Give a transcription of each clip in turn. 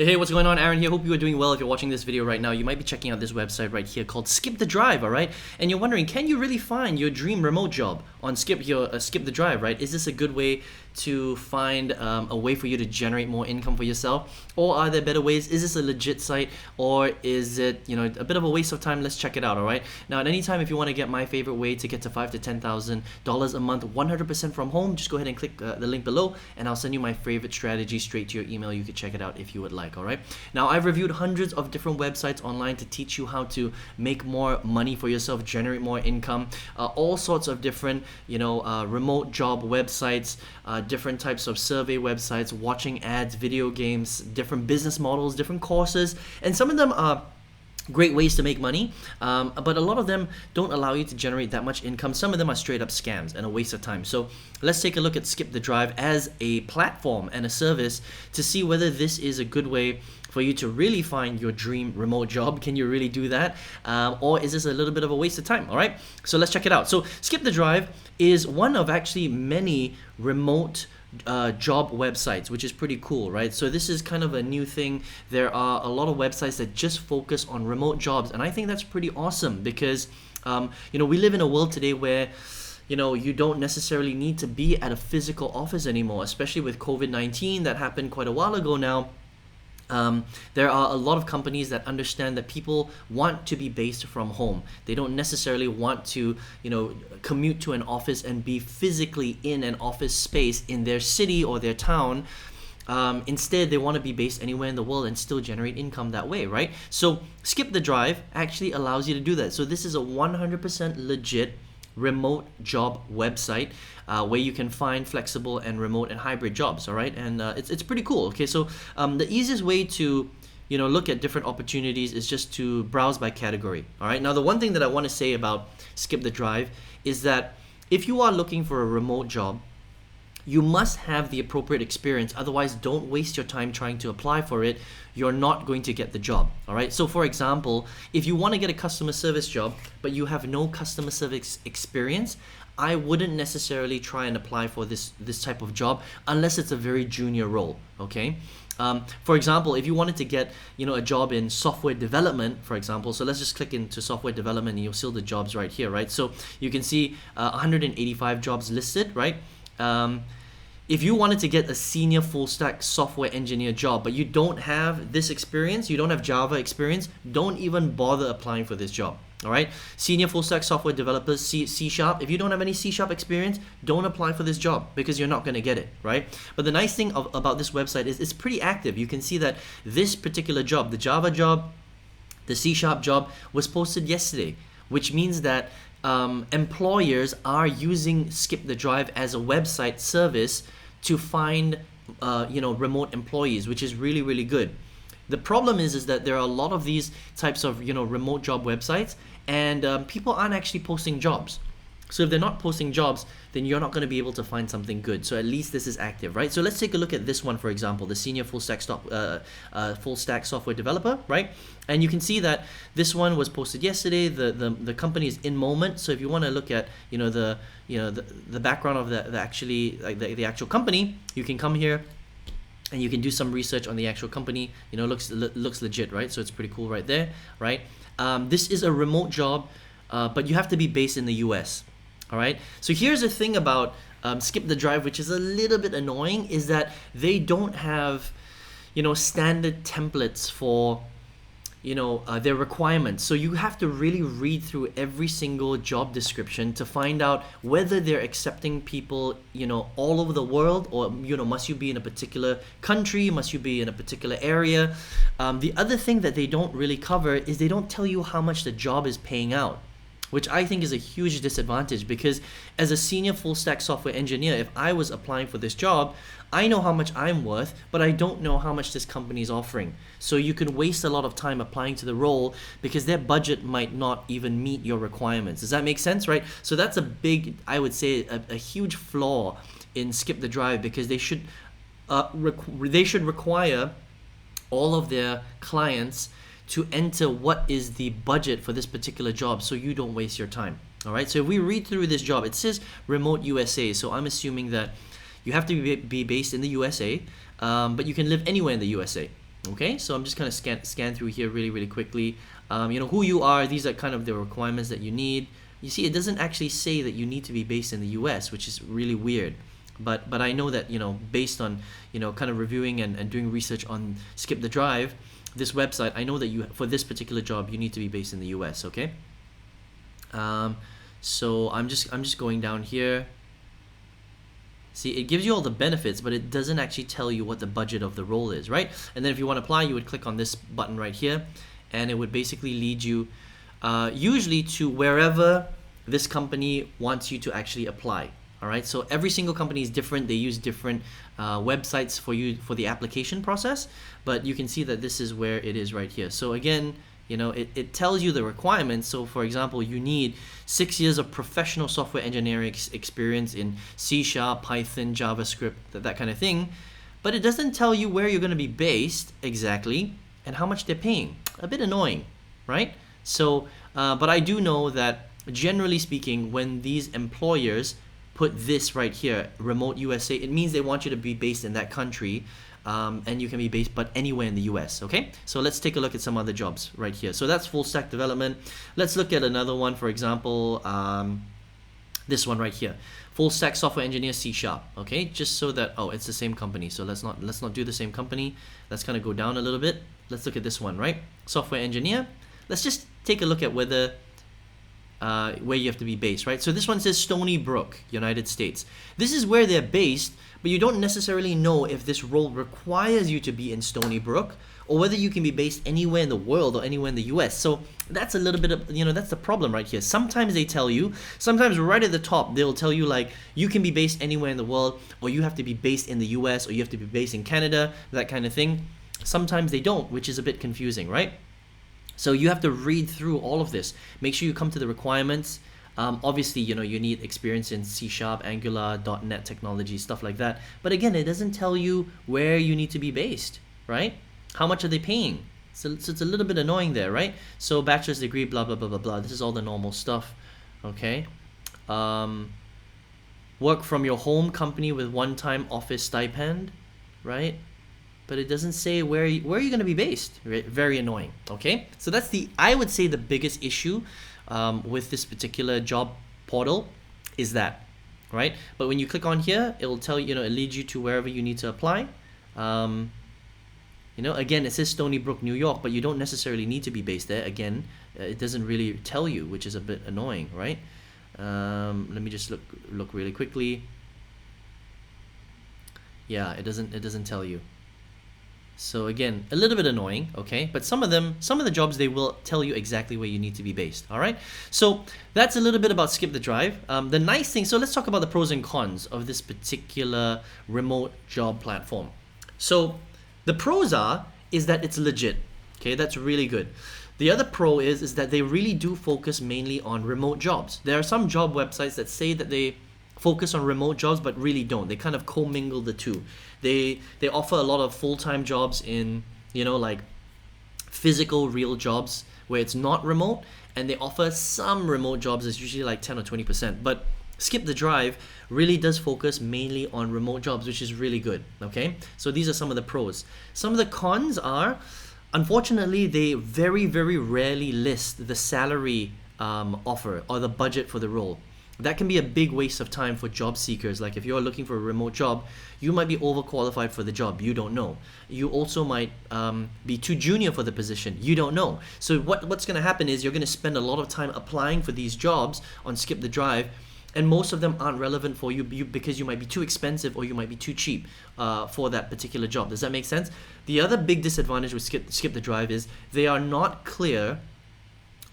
Hey, what's going on? Aaron here. Hope you are doing well. If you're watching this video right now, you might be checking out this website right here called Skip the Drive, all right? And you're wondering, can you really find your dream remote job on Skip the Drive, right? Is this a good way to find a way for you to generate more income for yourself? Or are there better ways? Is this a legit site, or is it, a bit of a waste of time? Let's check it out, all right? Now, at any time, if you want to get my favorite way to get to $5,000 to $10,000 a month, 100% from home, just go ahead and click the link below, and I'll send you my favorite strategy straight to your email. You can check it out if you would like, all right? Now, I've reviewed hundreds of different websites online to teach you how to make more money for yourself, generate more income, all sorts of different, remote job websites, different types of survey websites, watching ads, video games, different business models, different courses, and some of them are great ways to make money, but a lot of them don't allow you to generate that much income. Some of them are straight up scams and a waste of time. So let's take a look at Skip the Drive as a platform and a service to see whether this is a good way for you to really find your dream remote job. Can you really do that? Or is this a little bit of a waste of time? All right, so let's check it out. So Skip the Drive is one of actually many remote job websites, which is pretty cool, right? So this is kind of a new thing. There are a lot of websites that just focus on remote jobs, and I think that's pretty awesome because we live in a world today where you don't necessarily need to be at a physical office anymore, especially with COVID-19 that happened quite a while ago now. There are a lot of companies that understand that people want to be based from home. They don't necessarily want to, commute to an office and be physically in an office space in their city or their town. Instead, they want to be based anywhere in the world and still generate income that way, right? So Skip the Drive actually allows you to do that. So this is a 100% legit remote job website where you can find flexible and remote and hybrid jobs, all right? And it's pretty cool. Okay, so the easiest way to look at different opportunities is just to browse by category, all right? Now, the one thing that I want to say about Skip the Drive is that if you are looking for a remote job, you must have the appropriate experience. Otherwise, don't waste your time trying to apply for it. You're not going to get the job, all right? So for example, if you want to get a customer service job, but you have no customer service experience, I wouldn't necessarily try and apply for this type of job unless it's a very junior role, okay? For example, if you wanted to get a job in software development, for example, so let's just click into software development and you'll see the jobs right here, right? So you can see 185 jobs listed, right? If you wanted to get a senior full stack software engineer job, but you don't have this experience, you don't have Java experience, don't even bother applying for this job. All right, senior full stack software developers, C#. If you don't have any C# experience, don't apply for this job because you're not going to get it, right? But the nice thing about this website is it's pretty active. You can see that this particular job, the Java job, the C# job, was posted yesterday, which means that employers are using Skip the Drive as a website service to find remote employees, which is really, really good. The problem is that there are a lot of these types of remote job websites, and people aren't actually posting jobs. So if they're not posting jobs, then you're not going to be able to find something good. So at least this is active, right? So let's take a look at this one, for example, the senior full stack software developer, right? And you can see that this one was posted yesterday. The company is in Moment. So if you want to look at the background of the actual company, you can come here and you can do some research on the actual company. Looks legit, right? So it's pretty cool right there, right? This is a remote job, but you have to be based in the US. All right. So here's the thing about Skip the Drive, which is a little bit annoying, is that they don't have, standard templates for, their requirements. So you have to really read through every single job description to find out whether they're accepting people, all over the world, or, must you be in a particular country? Must you be in a particular area? The other thing that they don't really cover is they don't tell you how much the job is paying out, which I think is a huge disadvantage, because as a senior full stack software engineer, if I was applying for this job, I know how much I'm worth, but I don't know how much this company is offering. So you can waste a lot of time applying to the role because their budget might not even meet your requirements. Does that make sense, right? So that's a big, I would say, a huge flaw in Skip the Drive, because they should require all of their clients to enter what is the budget for this particular job, so you don't waste your time. All right, so if we read through this job, it says remote USA, so I'm assuming that you have to be based in the USA, but you can live anywhere in the USA. Okay, so I'm just gonna scan through here really quickly. Who you are, these are kind of the requirements that you need. You see, it doesn't actually say that you need to be based in the US, which is really weird. But I know that, based on, kind of reviewing and doing research on SkipTheDrive, this website, I know that for this particular job, you need to be based in the US, okay? So I'm just going down here. See, it gives you all the benefits, but it doesn't actually tell you what the budget of the role is, right? And then if you want to apply, you would click on this button right here, and it would basically lead you usually to wherever this company wants you to actually apply. All right, so every single company is different. They use different websites for the application process, but you can see that this is where it is right here. So again, it tells you the requirements. So for example, you need 6 years of professional software engineering experience in C#, Python, JavaScript, that kind of thing. But it doesn't tell you where you're going to be based exactly and how much they're paying. A bit annoying, right? So, but I do know that generally speaking, when these employers put this right here, remote USA, it means they want you to be based in that country. And you can be based but anywhere in the US, okay? So let's take a look at some other jobs right here. So that's full stack development. Let's look at another one, for example, this one right here. Full stack software engineer C#, okay? Just so that, it's the same company. So let's not do the same company. Let's kind of go down a little bit. Let's look at this one, right? Software engineer. Let's just take a look at where you have to be based, right? So this one says Stony Brook, United States. This is where they're based, but you don't necessarily know if this role requires you to be in Stony Brook or whether you can be based anywhere in the world or anywhere in the US. So that's a little bit of, that's the problem right here. Sometimes they tell you, sometimes right at the top, they'll tell you like, you can be based anywhere in the world, or you have to be based in the US, or you have to be based in Canada, that kind of thing. Sometimes they don't, which is a bit confusing, right? So you have to read through all of this. Make sure you come to the requirements. Obviously, you need experience in C#, Angular, .NET technology, stuff like that. But again, it doesn't tell you where you need to be based, right? How much are they paying? So it's a little bit annoying there, right? So bachelor's degree, blah, blah, blah, blah, blah. This is all the normal stuff, okay? Work from your home company with one-time office stipend, right? But it doesn't say where you're going to be based. Right? Very annoying, okay? So that's I would say the biggest issue with this particular job portal is that, right? But when you click on here, it will tell you, it leads you to wherever you need to apply. Again, it says Stony Brook, New York, but you don't necessarily need to be based there. Again, it doesn't really tell you, which is a bit annoying, right? Let me just look really quickly. Yeah, it doesn't tell you. So again, a little bit annoying, okay? But some of the jobs, they will tell you exactly where you need to be based, all right? So that's a little bit about SkipTheDrive. The nice thing, so let's talk about the pros and cons of this particular remote job platform. So the pros is that it's legit, okay? That's really good. The other pro is that they really do focus mainly on remote jobs. There are some job websites that say that they focus on remote jobs, but really don't. They kind of commingle the two. They offer a lot of full-time jobs in, like physical real jobs where it's not remote, and they offer some remote jobs. It's usually like 10 or 20%. But SkipTheDrive really does focus mainly on remote jobs, which is really good, okay? So these are some of the pros. Some of the cons are, unfortunately, they very, very rarely list the salary offer or the budget for the role. That can be a big waste of time for job seekers. Like if you're looking for a remote job, you might be overqualified for the job. You don't know. You also might be too junior for the position. You don't know. So what's going to happen is you're going to spend a lot of time applying for these jobs on SkipTheDrive, and most of them aren't relevant for you because you might be too expensive or you might be too cheap for that particular job. Does that make sense? The other big disadvantage with SkipTheDrive is they are not clear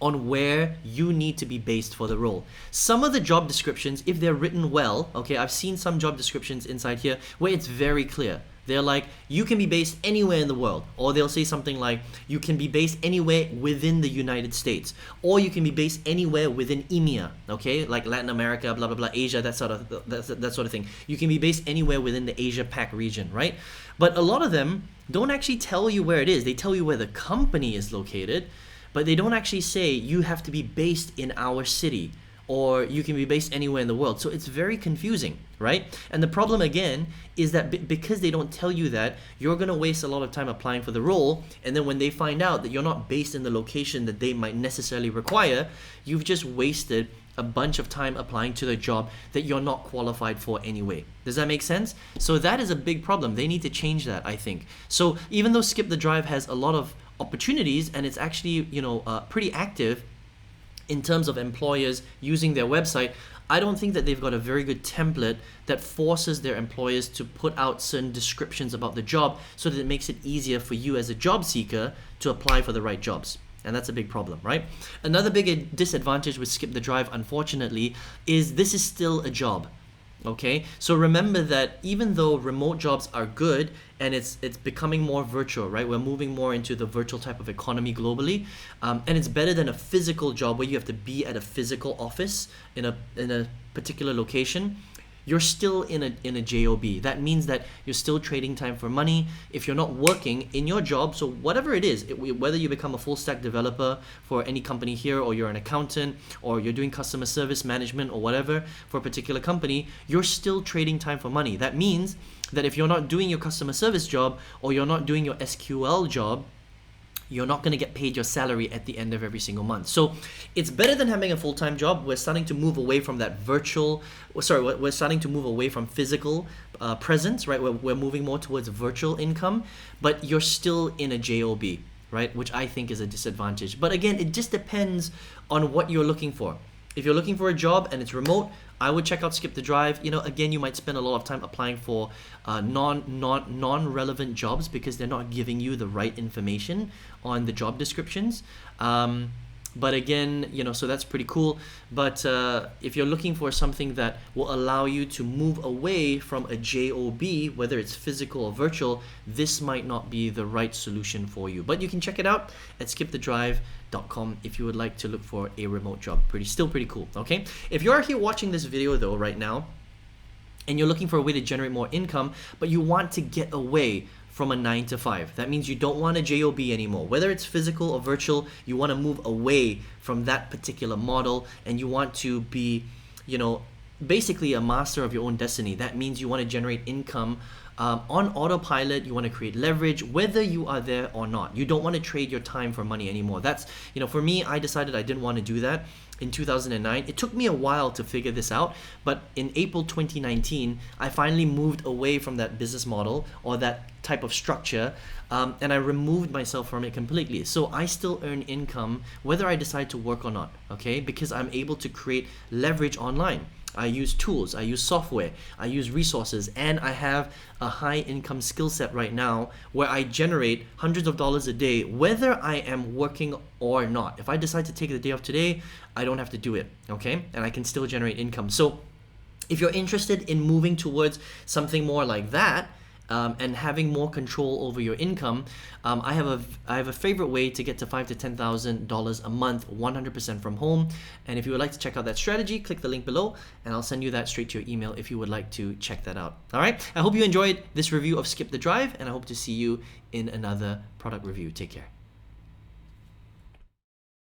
on where you need to be based for the role. Some of the job descriptions, if they're written well, okay, I've seen some job descriptions inside here where it's very clear. They're like, you can be based anywhere in the world. Or they'll say something like, you can be based anywhere within the United States. Or you can be based anywhere within EMEA, okay? Like Latin America, blah, blah, blah, Asia, that sort of thing. You can be based anywhere within the Asia Pac region, right? But a lot of them don't actually tell you where it is. They tell you where the company is located, but they don't actually say you have to be based in our city or you can be based anywhere in the world. So it's very confusing, right? And the problem again is that because they don't tell you that, you're going to waste a lot of time applying for the role, and then when they find out that you're not based in the location that they might necessarily require, you've just wasted a bunch of time applying to the job that you're not qualified for anyway. Does that make sense? So that is a big problem. They need to change that, I think. So even though SkipTheDrive has a lot of opportunities and it's actually, pretty active in terms of employers using their website, I don't think that they've got a very good template that forces their employers to put out certain descriptions about the job so that it makes it easier for you as a job seeker to apply for the right jobs. And that's a big problem, right? Another big disadvantage with SkipTheDrive, unfortunately, is this is still a job. Okay, so remember that even though remote jobs are good and it's becoming more virtual, right? We're moving more into the virtual type of economy globally, and it's better than a physical job where you have to be at a physical office in a particular location. You're still in a job. That means that you're still trading time for money. If you're not working in your job, so whatever it is, whether you become a full stack developer for any company here, or you're an accountant, or you're doing customer service management or whatever for a particular company, you're still trading time for money. That means that if you're not doing your customer service job, or you're not doing your SQL job, you're not going to get paid your salary at the end of every single month. So it's better than having a full-time job. We're starting to move away from that we're starting to move away from physical presence, right? We're moving more towards virtual income, but you're still in a job, right? Which I think is a disadvantage. But again, it just depends on what you're looking for. If you're looking for a job and it's remote, I would check out SkipTheDrive. Again, you might spend a lot of time applying for non-relevant jobs because they're not giving you the right information on the job descriptions. But again, so that's pretty cool. But if you're looking for something that will allow you to move away from a job, whether it's physical or virtual, this might not be the right solution for you. But you can check it out at SkipTheDrive.com if you would like to look for a remote job. Still pretty cool, okay? If you're here watching this video though right now, and you're looking for a way to generate more income, but you want to get away from a 9 to 5. That means you don't want a job anymore. Whether it's physical or virtual, you want to move away from that particular model, and you want to be, basically a master of your own destiny. That means you want to generate income on autopilot. You want to create leverage whether you are there or not. You don't want to trade your time for money anymore. That's, for me, I decided I didn't want to do that in 2009. It took me a while to figure this out, but in April 2019, I finally moved away from that business model or that type of structure, and I removed myself from it completely. So I still earn income whether I decide to work or not, okay? Because I'm able to create leverage online. I use tools, I use software, I use resources, and I have a high income skill set right now where I generate hundreds of dollars a day whether I am working or not. If I decide to take the day off today, I don't have to do it, okay? And I can still generate income. So if you're interested in moving towards something more like that, and having more control over your income, I have a favorite way to get to $5,000 to $10,000 a month, 100% from home. And if you would like to check out that strategy, click the link below, and I'll send you that straight to your email if you would like to check that out. All right. I hope you enjoyed this review of SkipTheDrive, and I hope to see you in another product review. Take care.